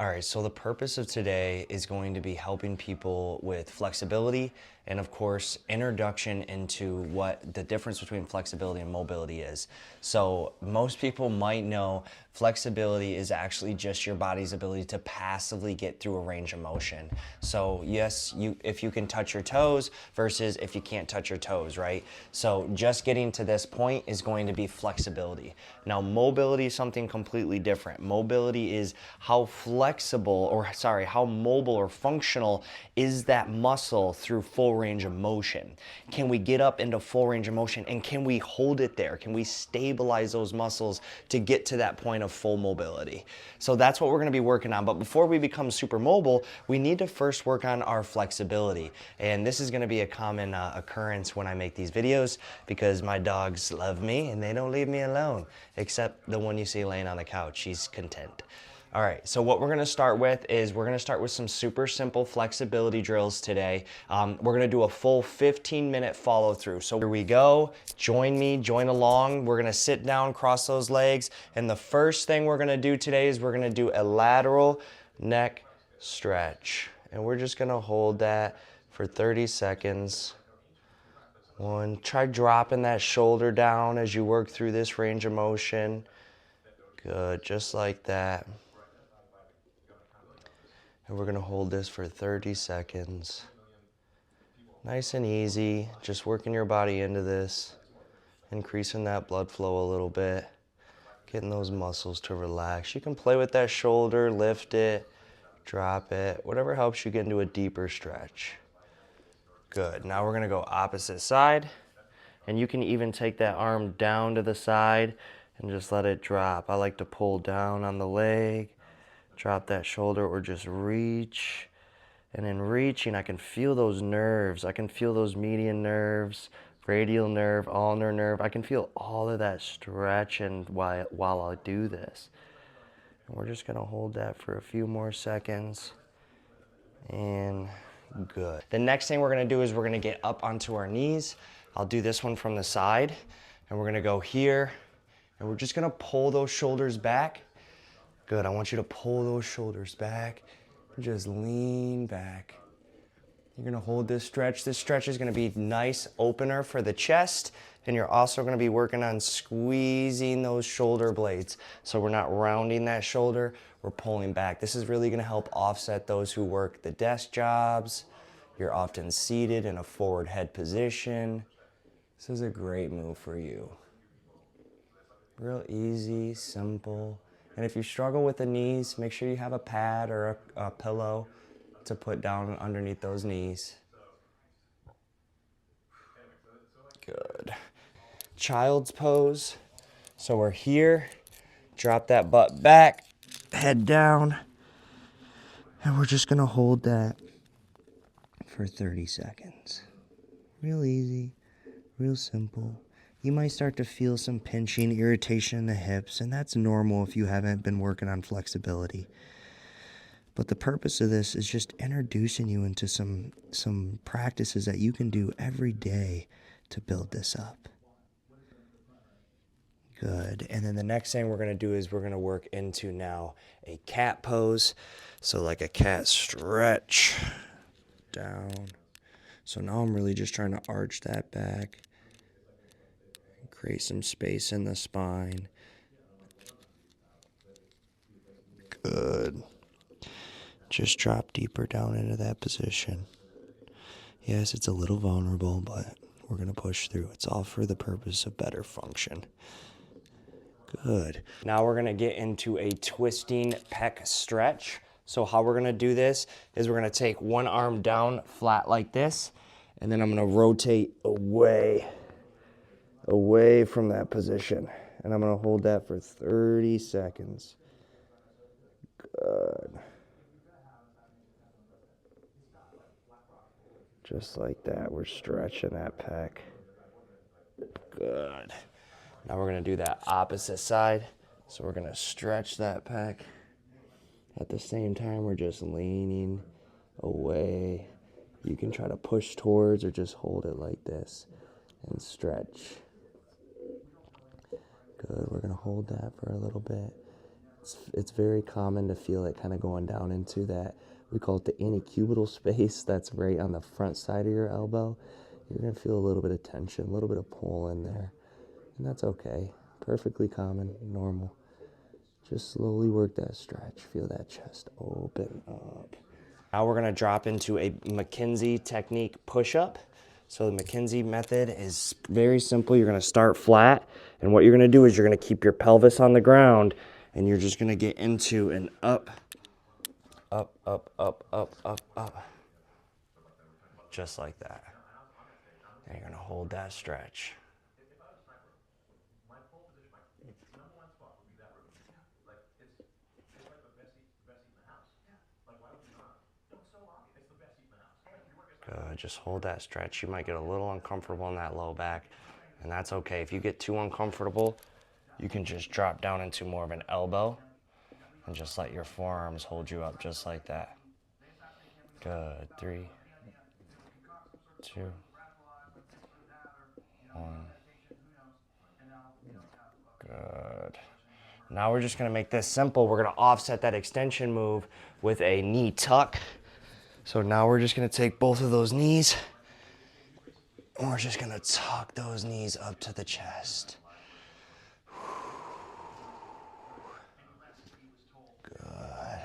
All right, so the purpose of today is going to be helping people with flexibility and, of course, introduction into what the difference between flexibility and mobility is. So most people might know flexibility is actually just your body's ability to passively get through a range of motion. So yes, if you can touch your toes versus if you can't touch your toes, right? So just getting to this point is going to be flexibility. Now mobility is something completely different. Mobility is how how mobile or functional is that muscle through full range of motion. Can we get up into full range of motion, and can we hold it there? Can we stabilize those muscles to get to that point of full mobility? So that's what we're gonna be working on. But before we become super mobile, we need to first work on our flexibility. And this is gonna be a common occurrence when I make these videos, because my dogs love me and they don't leave me alone, except the one you see laying on the couch. She's content. All right, so what we're gonna start with is we're gonna start with some super simple flexibility drills today. We're gonna do a full 15-minute follow through. So here we go, join me, join along. We're gonna sit down, cross those legs, and the first thing we're gonna do today is we're gonna do a lateral neck stretch. And we're just gonna hold that for 30 seconds. Try dropping that shoulder down as you work through this range of motion. Good, just like that. And we're gonna hold this for 30 seconds. Nice and easy, just working your body into this, increasing that blood flow a little bit, getting those muscles to relax. You can play with that shoulder, lift it, drop it, whatever helps you get into a deeper stretch. Good, now we're gonna go opposite side, and you can even take that arm down to the side and just let it drop. I like to pull down on the leg, drop that shoulder, or just reach. And in reaching, I can feel those nerves. I can feel those median nerves, radial nerve, ulnar nerve. I can feel all of that stretching while I do this. And we're just gonna hold that for a few more seconds. And good. The next thing we're gonna do is we're gonna get up onto our knees. I'll do this one from the side, and we're gonna go here, and we're just gonna pull those shoulders back. Good, I want you to pull those shoulders back. Just lean back. You're gonna hold this stretch. This stretch is gonna be a nice opener for the chest, and you're also gonna be working on squeezing those shoulder blades. So we're not rounding that shoulder, we're pulling back. This is really gonna help offset those who work the desk jobs. You're often seated in a forward head position. This is a great move for you. Real easy, simple. And if you struggle with the knees, make sure you have a pad or a pillow to put down underneath those knees. Good. Child's pose. So we're here, drop that butt back, head down, and we're just gonna hold that for 30 seconds. Real easy, real simple. You might start to feel some pinching, irritation in the hips, and that's normal if you haven't been working on flexibility. But the purpose of this is just introducing you into some practices that you can do every day to build this up. Good. And then the next thing we're going to do is we're going to work into now a cat pose. So like a cat stretch down. So now I'm really just trying to arch that back. Create some space in the spine. Good. Just drop deeper down into that position. Yes, it's a little vulnerable, but we're going to push through. It's all for the purpose of better function. Good. Now we're going to get into a twisting pec stretch. So how we're going to do this is we're going to take one arm down flat like this, and then I'm going to rotate away from that position, and I'm going to hold that for 30 seconds. Good. Just like that, we're stretching that pec. Good. Now we're going to do that opposite side. So we're going to stretch that pec. At the same time, we're just leaning away. You can try to push towards or just hold it like this and stretch. Good, we're gonna hold that for a little bit. It's very common to feel it kind of going down into that, we call it the antecubital space that's right on the front side of your elbow. You're going to feel a little bit of tension, a little bit of pull in there, and that's okay. Perfectly common, normal. Just slowly work that stretch. Feel that chest open up. Now we're gonna drop into a McKenzie technique push-up. So the McKenzie method is very simple. You're gonna start flat, and what you're gonna do is you're gonna keep your pelvis on the ground, and you're just gonna get into an up, up, up, up, up, up, up. Just like that. And you're gonna hold that stretch. Good, just hold that stretch. You might get a little uncomfortable in that low back, and that's okay. If you get too uncomfortable, you can just drop down into more of an elbow and just let your forearms hold you up just like that. Good, 3, 2, 1. Good. Now we're just gonna make this simple. We're gonna offset that extension move with a knee tuck. So now we're just gonna take both of those knees, and we're just gonna tuck those knees up to the chest. Good.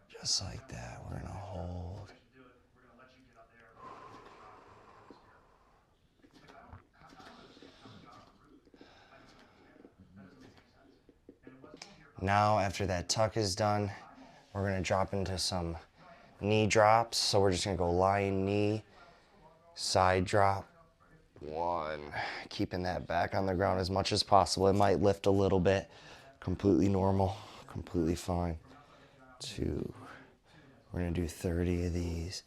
Just like that, we're gonna hold. Now, after that tuck is done, we're gonna drop into some knee drops. So we're just gonna go lying knee, side drop. 1, keeping that back on the ground as much as possible. It might lift a little bit, completely normal, completely fine. 2, we're gonna do 30 of these,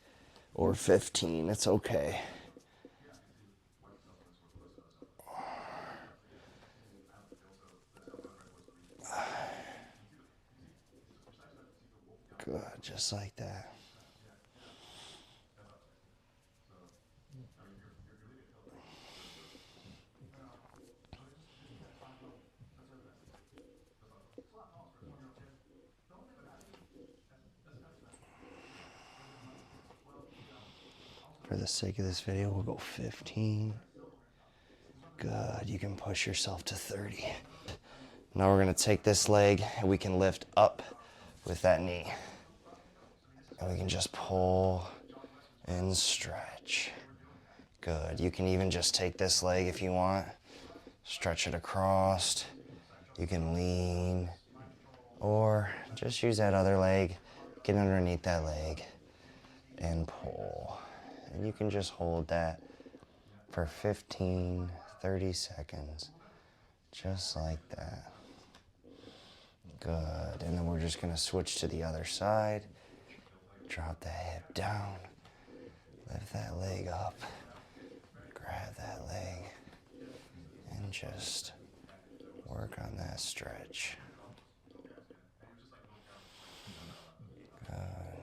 or 15, it's okay. Good, just like that. For the sake of this video, we'll go 15. Good, you can push yourself to 30. Now we're gonna take this leg and we can lift up with that knee. And we can just pull and stretch. Good, you can even just take this leg if you want, stretch it across. You can lean, or just use that other leg, get underneath that leg and pull. And you can just hold that for 15, 30 seconds, just like that. Good, and then we're just gonna switch to the other side. Drop the hip down, lift that leg up, grab that leg, and just work on that stretch. Good,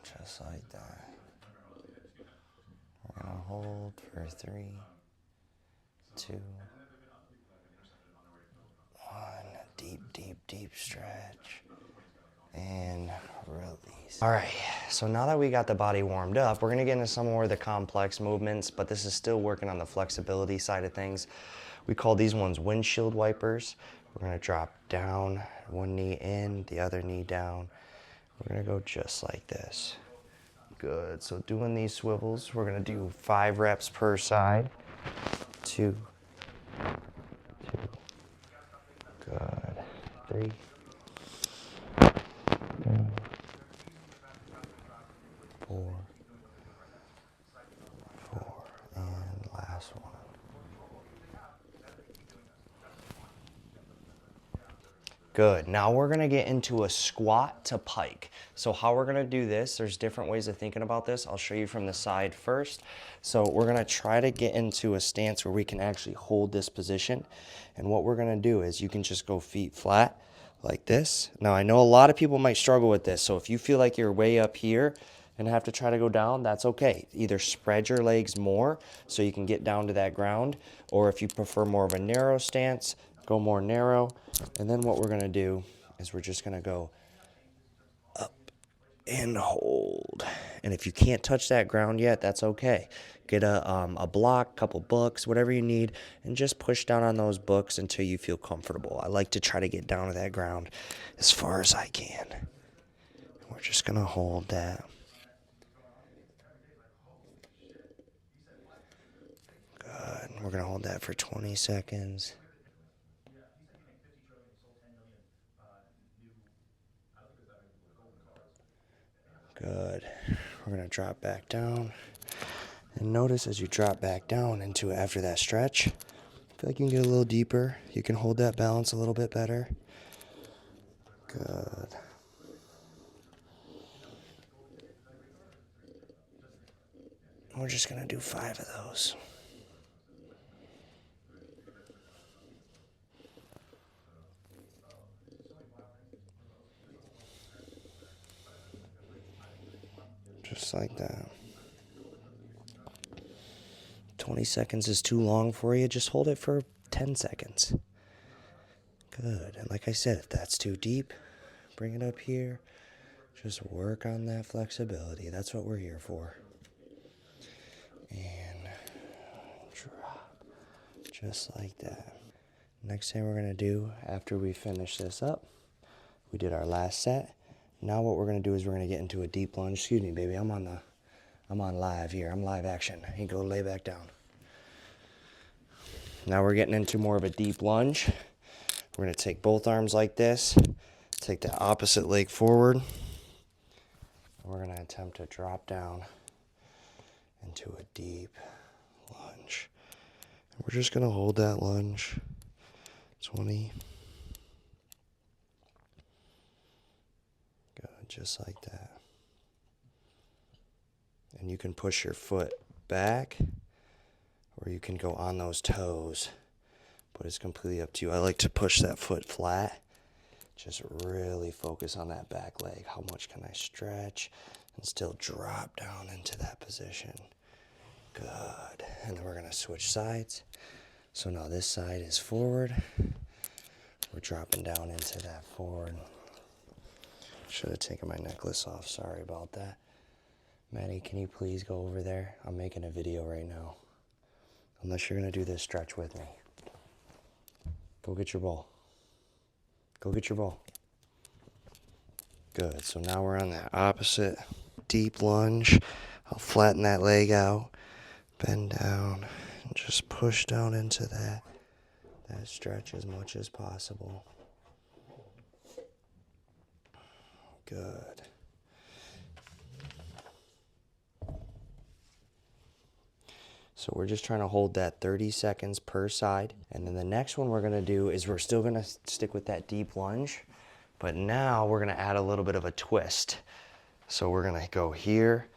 just like that. We're gonna hold for 3, 2, 1. Deep, deep, deep stretch. And release. All right, so now that we got the body warmed up, we're gonna get into some more of the complex movements, but this is still working on the flexibility side of things. We call these ones Windshield Wipers. We're gonna drop down, one knee in, the other knee down. We're gonna go just like this. Good, so doing these swivels, we're gonna do 5 reps per side. 2, 2, good, 3, 4, 4, and last one. Good, now we're gonna get into a squat to pike. So how we're gonna do this, there's different ways of thinking about this. I'll show you from the side first. So we're gonna try to get into a stance where we can actually hold this position. And what we're gonna do is you can just go feet flat like this. Now I know a lot of people might struggle with this. So if you feel like you're way up here and have to try to go down, that's okay. Either spread your legs more so you can get down to that ground, or if you prefer more of a narrow stance, go more narrow. And then what we're gonna do is we're just gonna go up and hold. And if you can't touch that ground yet, that's okay. Get a block, couple books, whatever you need, and just push down on those books until you feel comfortable. I like to try to get down to that ground as far as I can. We're just gonna hold that. Good. We're gonna hold that for 20 seconds. Good. We're gonna drop back down. And notice as you drop back down into it after that stretch, I feel like you can get a little deeper. You can hold that balance a little bit better. Good. We're just gonna do 5 of those. Just like that. 20 seconds is too long for you. Just hold it for 10 seconds. Good. And like I said, if that's too deep, bring it up here. Just work on that flexibility. That's what we're here for. And drop. Just like that. Next thing we're going to do after we finish this up, we did our last set. Now what we're going to do is we're going to get into a deep lunge. Excuse me, baby. I'm on live here. I'm live action. You go lay back down. Now we're getting into more of a deep lunge. We're going to take both arms like this. Take the opposite leg forward. We're going to attempt to drop down into a deep lunge. And we're just going to hold that lunge. 20. Good, just like that. And you can push your foot back, or you can go on those toes, but it's completely up to you. I like to push that foot flat. Just really focus on that back leg. How much can I stretch and still drop down into that position? Good. And then we're going to switch sides. So now this side is forward. We're dropping down into that forward. Should have taken my necklace off. Sorry about that. Maddie, can you please go over there? I'm making a video right now. Unless you're going to do this stretch with me. Go get your ball. Go get your ball. Good. So now we're on that opposite deep lunge. I'll flatten that leg out. Bend down. And just push down into that stretch as much as possible. Good. So we're just trying to hold that 30 seconds per side. And then the next one we're going to do is we're still going to stick with that deep lunge, but now we're going to add a little bit of a twist. So we're going to go here,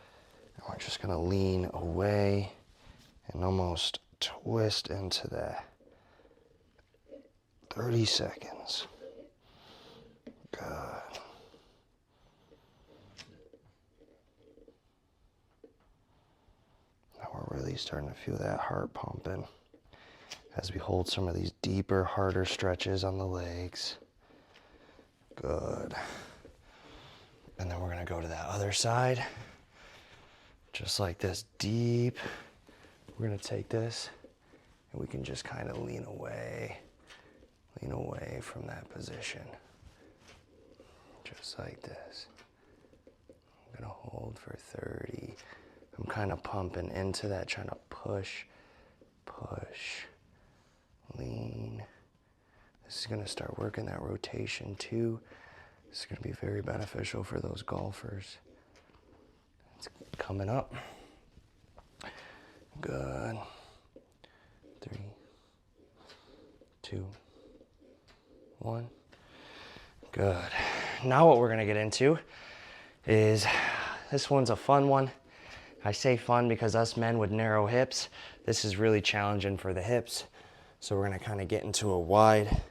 and we're just going to lean away and almost twist into that. 30 seconds. Good. Now we're really starting to feel that heart pumping as we hold some of these deeper, harder stretches on the legs. Good. And then we're going to go to that other side. Just like this, deep. We're going to take this and we can just kind of lean away from that position. Just like this. I'm going to hold for 30. I'm kind of pumping into that, trying to push, lean. This is going to start working that rotation too. This is going to be very beneficial for those golfers. It's coming up. Good. 3, 2, 1. Good. Now what we're going to get into is, this one's a fun one. I say fun because us men with narrow hips, this is really challenging for the hips. So we're going to kind of get into a wide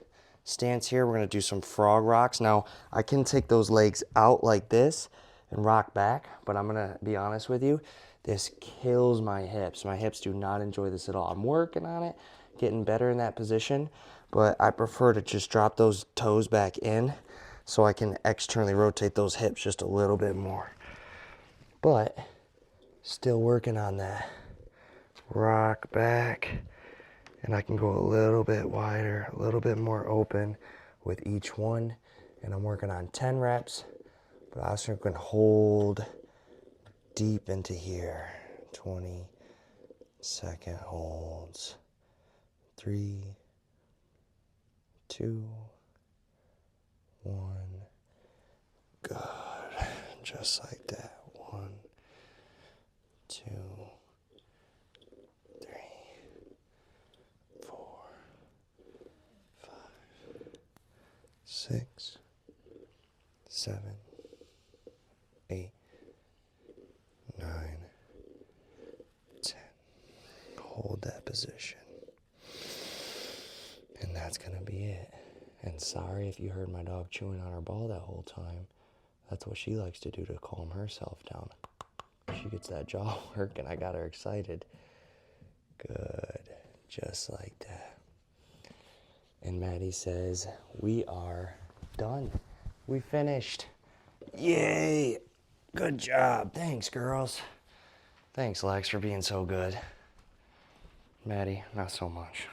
stance here. We're going to do some frog rocks. Now, I can take those legs out like this and rock back, but I'm going to be honest with you, this kills my hips. My hips do not enjoy this at all. I'm working on it, getting better in that position, but I prefer to just drop those toes back in so I can externally rotate those hips just a little bit more. But still working on that. Rock back, and I can go a little bit wider, a little bit more open with each one. And I'm working on 10 reps, but I also can hold deep into here. 20-second holds. 3, 2, 1. Good. Just like that. 1, 2, 3, 4, 5, 6, 7, 8, 9, 10. Hold that position. And that's gonna be it. And sorry if you heard my dog chewing on her ball that whole time. That's what she likes to do to calm herself down. She gets that jaw work and I got her excited. Good, just like that. And Maddie says, we are done. We finished. Yay, good job. Thanks, girls. Thanks, Lex, for being so good. Maddie, not so much.